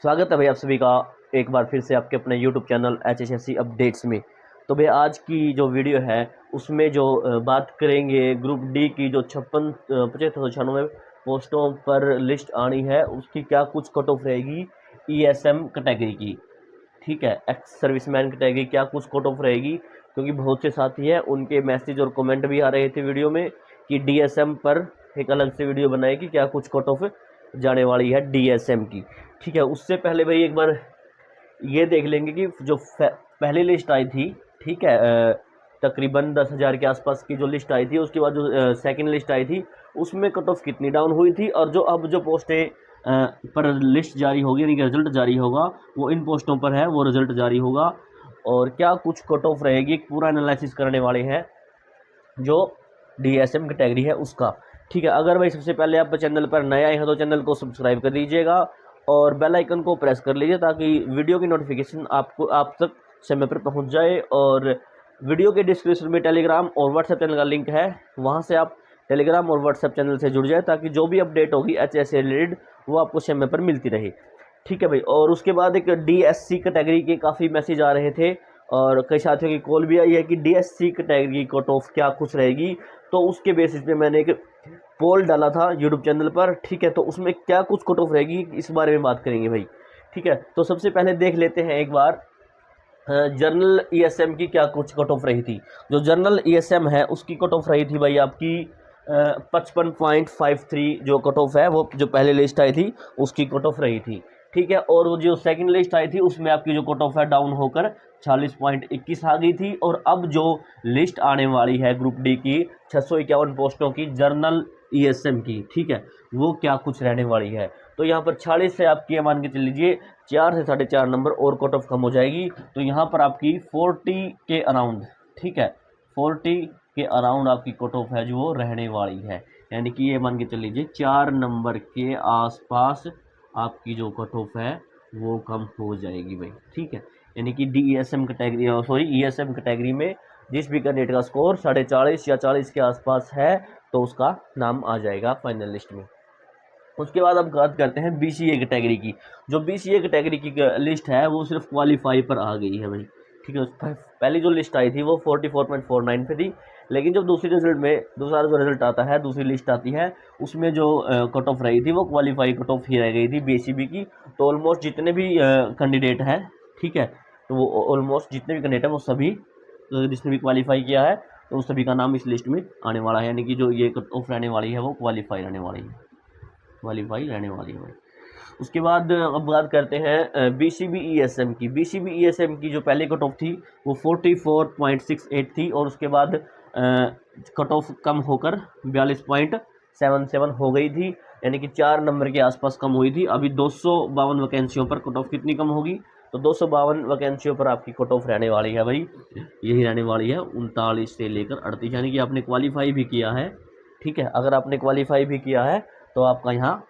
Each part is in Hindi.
स्वागत है भाई आप सभी का एक बार फिर से आपके अपने YouTube चैनल HSSC अपडेट्स में। तो भाई आज की जो वीडियो है उसमें जो बात करेंगे ग्रुप डी की जो 7596 पोस्टों पर लिस्ट आनी है उसकी क्या कुछ कट ऑफ रहेगी ESM कैटेगरी की। ठीक है, एक्स सर्विसमैन कैटेगरी क्या कुछ कट ऑफ रहेगी, क्योंकि बहुत से साथी हैं उनके मैसेज और कमेंट भी आ रहे थे वीडियो में कि DSM पर एक अलग से वीडियो बनाए कि क्या कुछ कट ऑफ जाने वाली है DSM की। ठीक है, उससे पहले भाई एक बार ये देख लेंगे कि जो पहली लिस्ट आई थी, ठीक है, तकरीबन 10,000 के आसपास की जो लिस्ट आई थी, उसके बाद जो सेकंड लिस्ट आई थी उसमें कट ऑफ कितनी डाउन हुई थी, और जो अब जो पोस्टें पर लिस्ट जारी होगी यानी कि रिजल्ट जारी होगा वो इन पोस्टों पर है, वो रिजल्ट जारी होगा और क्या कुछ कट ऑफ रहेगी, पूरा एनालिसिस करने वाले हैं जो DSM कैटेगरी है उसका। ठीक है, अगर भाई सबसे पहले आप चैनल पर नए आए हैं तो चैनल को सब्सक्राइब कर दीजिएगा और बेल आइकन को प्रेस कर लीजिए ताकि वीडियो की नोटिफिकेशन आप तक समय पर पहुंच जाए। और वीडियो के डिस्क्रिप्शन में टेलीग्राम और व्हाट्सएप चैनल का लिंक है, वहां से आप टेलीग्राम और व्हाट्सएप चैनल से जुड़ जाए ताकि जो भी अपडेट होगी HSC से रिलेटेड वो आपको समय पर मिलती रहे। ठीक है भाई, और उसके बाद एक DSC कैटेगरी के काफ़ी मैसेज आ रहे थे और कई साथियों की कॉल भी आई है कि DSC कैटेगरी कट ऑफ क्या कुछ रहेगी। तो उसके बेसिस पे मैंने एक पोल डाला था यूट्यूब चैनल पर। ठीक है, तो उसमें क्या कुछ कट ऑफ रहेगी इस बारे में बात करेंगे भाई। ठीक है, तो सबसे पहले देख लेते हैं एक बार जर्नल ESM की क्या कुछ कट ऑफ रही थी। जो जर्नल ESM है उसकी कट ऑफ रही थी भाई आपकी 55.53 जो कट ऑफ है वो जो पहले लिस्ट आई थी उसकी कट ऑफ रही थी। ठीक है, और वो जो सेकंड लिस्ट आई थी उसमें आपकी जो कट ऑफ है डाउन होकर 46.21 आ गई थी। और अब जो लिस्ट आने वाली है ग्रुप डी की 651 पोस्टों की जर्नल ESM की, ठीक है, वो क्या कुछ रहने वाली है। तो यहाँ पर 46 से आपकी मान के चल लीजिए 4 से 4.5 नंबर और कट ऑफ कम हो जाएगी, तो यहाँ पर आपकी 40 के अराउंड, ठीक है, 40 के अराउंड आपकी कट ऑफ है जो वो रहने वाली है। यानी कि ये मान के चल लीजिए 4 नंबर के आसपास आपकी जो कट ऑफ है वो कम हो जाएगी भाई। ठीक है, यानी कि DSM कैटेगरी ESM कैटेगरी में जिस भी कैंडिडेट का स्कोर 40.5 या 40 के आसपास है तो उसका नाम आ जाएगा फाइनल लिस्ट में। उसके बाद अब बात करते हैं BCA कैटेगरी की। जो BCA कैटेगरी की लिस्ट है वो सिर्फ क्वालिफाई पर आ गई है भाई। ठीक है, पहली जो लिस्ट आई थी वो 44.49 पे थी, लेकिन जब दूसरा जो रिजल्ट आता है, दूसरी लिस्ट आती है, उसमें जो कट ऑफ रही थी वो क्वालिफाई कट ऑफ ही रह गई थी BCB की। तो ऑलमोस्ट जितने भी कैंडिडेट हैं, ठीक है, तो वो ऑलमोस्ट जितने भी कैंडिडेट हैं वो सभी जिसने भी क्वालिफाई किया है तो उस सभी का नाम इस लिस्ट में आने वाला है। यानी कि जो ये कट ऑफ रहने वाली है वो क्वालिफाई रहने वाली है। उसके बाद अब बात करते हैं BCB ESM की। BCB ESM की जो पहले कट ऑफ थी वो 44.68 थी और उसके बाद कट ऑफ कम होकर 42.77 हो गई थी, यानी कि 4 नंबर के आसपास कम हुई थी। अभी 252 वैकेंसियों पर कट ऑफ कितनी कम होगी, तो 252 वैकेंसियों पर आपकी कट ऑफ रहने वाली है भाई। यही रहने वाली है 39 से लेकर 38, यानी कि आपने क्वालिफाई भी किया है। ठीक है, अगर आपने क्वालिफाई भी किया है तो आपका यहाँ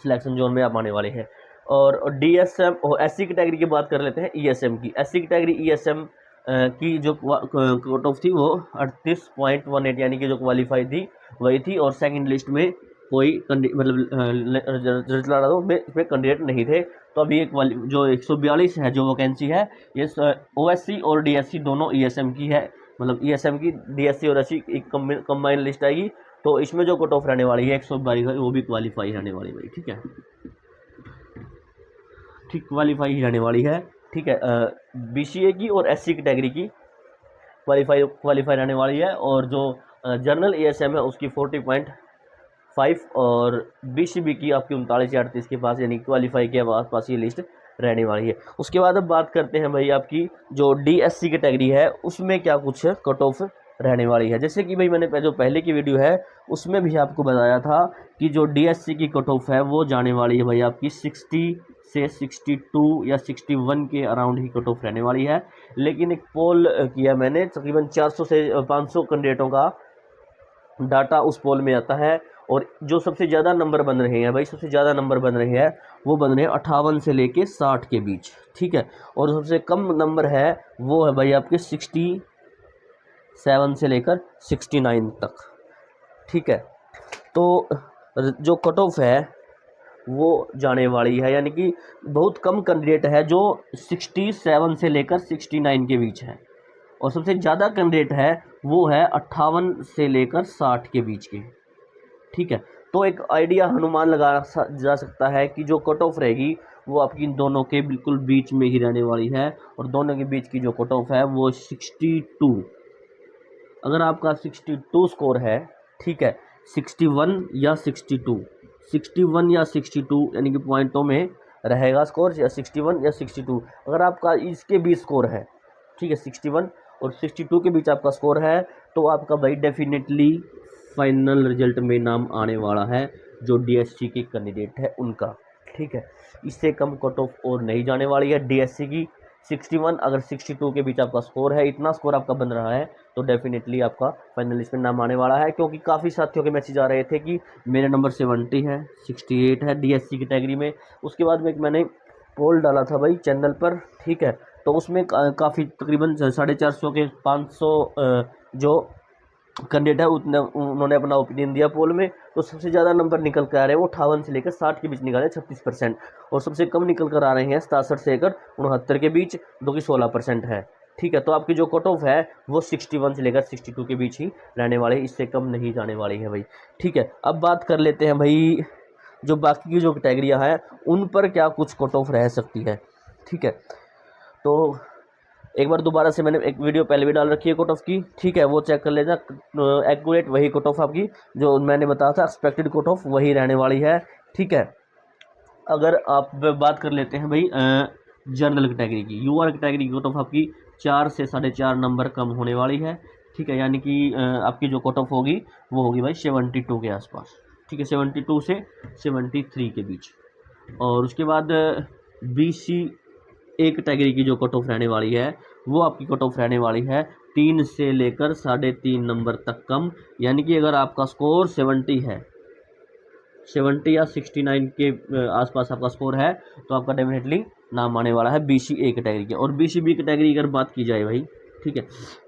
सिलेक्शन जोन में आप आने वाले हैं। और DSM और SC कैटेगरी की बात कर लेते हैं ESM की। SC कैटेगरी ESM की जो कट ऑफ थी वो 38.18 यानी कि जो क्वालिफाई थी वही थी, और सेकंड लिस्ट में कोई रिजल्ट आ रहा था उसमें कैंडिडेट नहीं थे। तो अभी एक जो 142 है जो वैकेंसी है ये OSC और DSC दोनों ESM की है, मतलब ESM की DSC और SC एक कंबाइन लिस्ट आएगी। तो इसमें जो कट ऑफ रहने वाली है 122 वो भी क्वालिफाई रहने वाली है। ठीक है, ठीक क्वालिफाई ही रहने वाली है। ठीक है, BCA की और SC कैटेगरी की क्वालिफाई रहने वाली है, और जो जर्नल ESM है उसकी 40.5 और BCB की आपकी 39 या 38 के पास, यानी क्वालिफाई के पास ये लिस्ट रहने वाली है। उसके बाद अब बात करते हैं भाई आपकी जो DSC कैटेगरी है उसमें क्या कुछ कट ऑफ रहने वाली है। जैसे कि भाई मैंने जो पहले की वीडियो है उसमें भी आपको बताया था कि जो DSC की कट ऑफ है वो जाने वाली है भाई आपकी 60 से 62 या 61 के अराउंड ही कट ऑफ रहने वाली है। लेकिन एक पोल किया मैंने, तकरीबन 400 से 500 कैंडिडेटों का डाटा उस पोल में आता है, और जो सबसे ज़्यादा नंबर बन रहे हैं भाई, सबसे ज़्यादा नंबर बन रहे हैं वो बन रहे हैं 58 से लेके 60 के बीच। ठीक है, और सबसे कम नंबर है वो है भाई आपके 67 से लेकर 69 तक। ठीक है, तो जो कट ऑफ है वो जाने वाली है, यानी कि बहुत कम कैंडिडेट है जो 67 से लेकर 69 के बीच है, और सबसे ज़्यादा कैंडिडेट है वो है 58 से लेकर 60 के बीच के। ठीक है, तो एक आइडिया अनुमान जा सकता है कि जो कट ऑफ रहेगी वो आपकी इन दोनों के बिल्कुल बीच में ही रहने वाली है, और दोनों के बीच की जो कट ऑफ है वो 62। अगर आपका 62 स्कोर है, ठीक है, 61 या 62, 61 या 62 यानी कि पॉइंटों में रहेगा स्कोर, या 61 या 62। अगर आपका इसके बीच स्कोर है, ठीक है, 61 और 62 के बीच आपका स्कोर है, तो आपका भाई डेफिनेटली फाइनल रिजल्ट में नाम आने वाला है जो डीएससी के कैंडिडेट है उनका। ठीक है, इससे कम कट ऑफ और नहीं जाने वाली है डीएससी की। 61 अगर 62 के बीच आपका स्कोर है, इतना स्कोर आपका बन रहा है, तो डेफिनेटली आपका फाइनल लिस्ट में नाम आने वाला है। क्योंकि काफ़ी साथियों के मैसेज आ रहे थे कि मेरे नंबर 70 है, 68 है डीएससी कैटेगरी में। उसके बाद में मैंने पोल डाला था भाई चैनल पर, ठीक है, तो उसमें काफ़ी तकरीबन 450 के 500 जो कैंडिडेट है उन्होंने अपना ओपिनियन दिया पोल में। तो सबसे ज़्यादा नंबर निकल कर आ रहे हैं वो 58 से लेकर 60 के बीच निकाले 36%, और सबसे कम निकल कर आ रहे हैं 67 से लेकर 69 के बीच, जो कि 16% है। ठीक है, तो आपकी जो कट ऑफ है वो 61 से लेकर 62 के बीच ही रहने वाले, इससे कम नहीं जाने वाली है भाई। ठीक है, अब बात कर लेते हैं भाई जो बाकी की जो कैटेगरियाँ हैं उन पर क्या कुछ कट ऑफ रह सकती है। ठीक है, तो एक बार दोबारा से मैंने एक वीडियो पहले भी डाल रखी है कट ऑफ की, ठीक है, वो चेक कर लेना। एक्यूरेट वही कट ऑफ आपकी जो मैंने बताया था, एक्सपेक्टेड कट ऑफ वही रहने वाली है। ठीक है, अगर आप बात कर लेते हैं भाई जनरल कैटेगरी की, यूआर कैटेगरी की कट ऑफ आपकी 4 से 4.5 नंबर कम होने वाली है। ठीक है, यानी कि आपकी जो कट ऑफ होगी वो होगी भाई 72 के आसपास। ठीक है, 72 से 73 के बीच। और उसके बाद BC एक कैटेगरी की जो कट ऑफ रहने वाली है वो आपकी कट ऑफ रहने वाली है 3 से लेकर 3.5 नंबर तक कम। यानी कि अगर आपका स्कोर 70 है, 70 या 69 के आसपास आपका स्कोर है, तो आपका डेफिनेटली नाम आने वाला है BC ए कैटेगरी के। और BC बी कैटेगरी अगर बात की जाए भाई, ठीक है,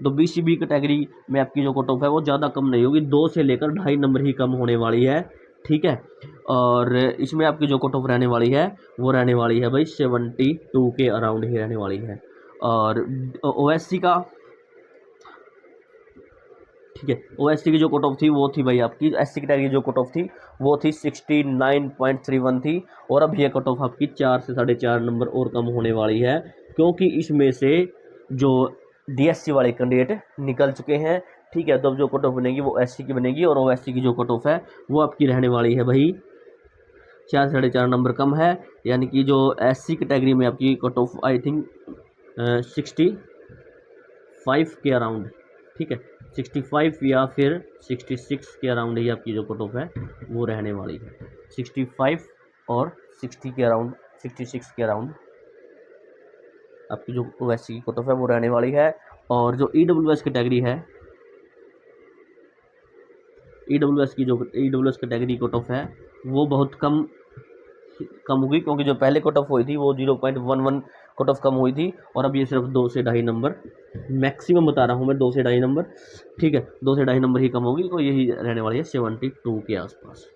तो BC बी कैटेगरी में आपकी जो कट ऑफ है वो ज़्यादा कम नहीं होगी, 2 से लेकर 2.5 नंबर ही कम होने वाली है। ठीक है, और इसमें आपकी जो कट ऑफ रहने वाली है वो रहने वाली है भाई 72 के अराउंड ही रहने वाली है। और OSC का, ठीक है, OSC की जो कट ऑफ थी वो थी भाई आपकी, SC कैटेगरी की जो कट ऑफ थी वो थी 69.31 थी, और अब ये कट ऑफ आपकी 4 से 4.5 नंबर और कम होने वाली है, क्योंकि इसमें से जो DSC वाले कैंडिडेट निकल चुके हैं। ठीक है, तो अब जो कट ऑफ बनेगी वो SC की बनेगी, और OSC की जो कट ऑफ है वो आपकी रहने वाली है भाई 4 से 4.5 नंबर कम है। यानी कि जो SC कैटेगरी में आपकी कट ऑफ आई थिंक 65 के अराउंड, ठीक है, 65 या फिर 66 के अराउंड ही आपकी जो कट ऑफ है वो रहने वाली है। 65 और 60 के अराउंड, 66 के अराउंड आपकी जो OSC की कट ऑफ है वो रहने वाली है। और जो EWS कैटेगरी है, EWS की जो EWS कैटेगरी कट ऑफ है वो बहुत कम होगी, क्योंकि जो पहले कट ऑफ हुई थी वो 0.11 कट ऑफ कम हुई थी, और अब ये सिर्फ 2 से 2.5 नंबर मैक्सिमम बता रहा हूँ मैं, 2 से 2.5 नंबर, ठीक है, 2 से 2.5 नंबर ही कम होगी, तो यही रहने वाली है 72 के आसपास।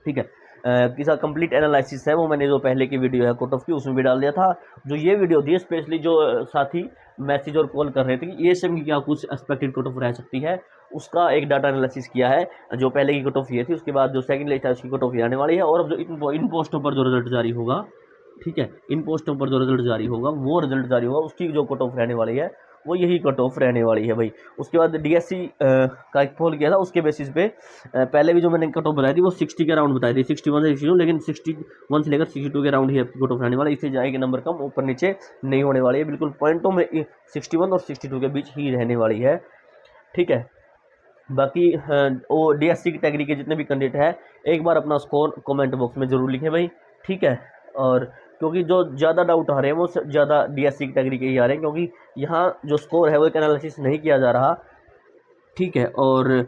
ठीक है, किसा कंप्लीट एनालिसिस है वो मैंने जो पहले की वीडियो है कट ऑफ की उसमें भी डाल दिया था। जो ये वीडियो थी स्पेशली जो साथी मैसेज और कॉल कर रहे थे कि ESM की क्या कुछ एक्सपेक्टेड कट ऑफ रह सकती है, उसका एक डाटा एनालिसिस किया है। जो पहले की कट ऑफ ये थी, उसके बाद जो सेकंड लिस्ट है उसकी कट ऑफ आने वाली है, और अब जो इन पोस्टों पर जो रिजल्ट जारी होगा, ठीक है, इन पोस्टों पर जो रिजल्ट जारी होगा वो रिजल्ट जारी होगा उसकी जो कट ऑफ रहने वाली है वो यही कट ऑफ रहने वाली है भाई। उसके बाद DSC का एक पोल किया था, उसके बेसिस पे पहले भी जो मैंने कट ऑफ बताई थी वो 60 के अराउंड बताई थी, 61 से 62, लेकिन 61 से लेकर 62 के अराउंड ही आपकी कट ऑफ रहने वाली है। इससे जाएगी नंबर कम ऊपर नीचे नहीं होने वाली है, बिल्कुल पॉइंटों में 61 और 62 के बीच ही रहने वाली है। ठीक है, बाकी वो DSC कैटेगरी के जितने भी कैंडिडेट है एक बार अपना स्कोर कमेंट बॉक्स में ज़रूर लिखें भाई। ठीक है, और क्योंकि जो ज़्यादा डाउट आ रहे हैं वो ज़्यादा DSC कैटेगरी के ही आ रहे हैं, क्योंकि यहाँ जो स्कोर है वो एक एनालिसिस नहीं किया जा रहा। ठीक है, और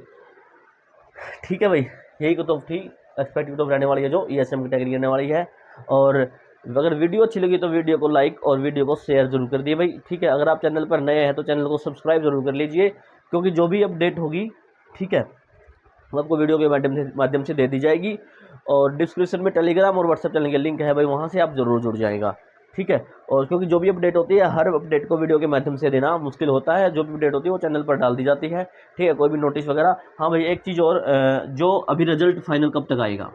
ठीक है भाई, यही कट ऑफ थी, एक्सपेक्टेड कट ऑफ रहने वाली है जो ESM कैटेगरी रहने वाली है। और अगर वीडियो अच्छी लगी तो वीडियो को लाइक और वीडियो को शेयर जरूर कर दिए भाई। ठीक है, अगर आप चैनल पर नए हैं तो चैनल को सब्सक्राइब जरूर कर लीजिए, क्योंकि जो भी अपडेट होगी, ठीक है, वो आपको वीडियो के माध्यम से दे दी जाएगी। और डिस्क्रिप्शन में टेलीग्राम और व्हाट्सएप चैनल के लिंक है भाई, वहाँ से आप ज़रूर जुड़ जाएगा, ठीक है। और क्योंकि जो भी अपडेट होती है, हर अपडेट को वीडियो के माध्यम से देना मुश्किल होता है, जो भी अपडेट होती है वो चैनल पर डाल दी जाती है, ठीक है। कोई भी नोटिस वगैरह। हाँ भाई, एक चीज़ और, जो अभी रिजल्ट फाइनल कब तक आएगा,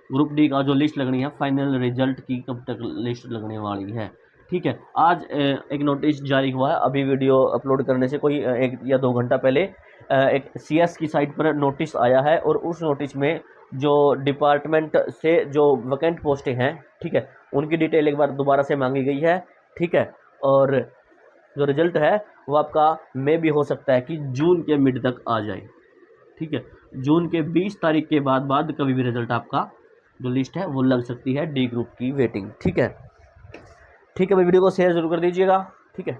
ग्रुप डी का जो लिस्ट लगनी है, फाइनल रिजल्ट की कब तक लिस्ट लगने वाली है, ठीक है। आज एक नोटिस जारी हुआ है, अभी वीडियो अपलोड करने से कोई 1 या 2 घंटा पहले एक CS की साइट पर नोटिस आया है, और उस नोटिस में जो डिपार्टमेंट से जो वैकेंट पोस्टें हैं, ठीक है, उनकी डिटेल एक बार दोबारा से मांगी गई है, ठीक है। और जो रिजल्ट है वो आपका मे भी हो सकता है कि जून के मिड तक आ जाए, ठीक है। जून के 20 तारीख के बाद कभी भी रिजल्ट आपका जो लिस्ट है वो लग सकती है डी ग्रुप की वेटिंग, ठीक है। ठीक है भाई, वीडियो को शेयर जरूर कर दीजिएगा, ठीक है।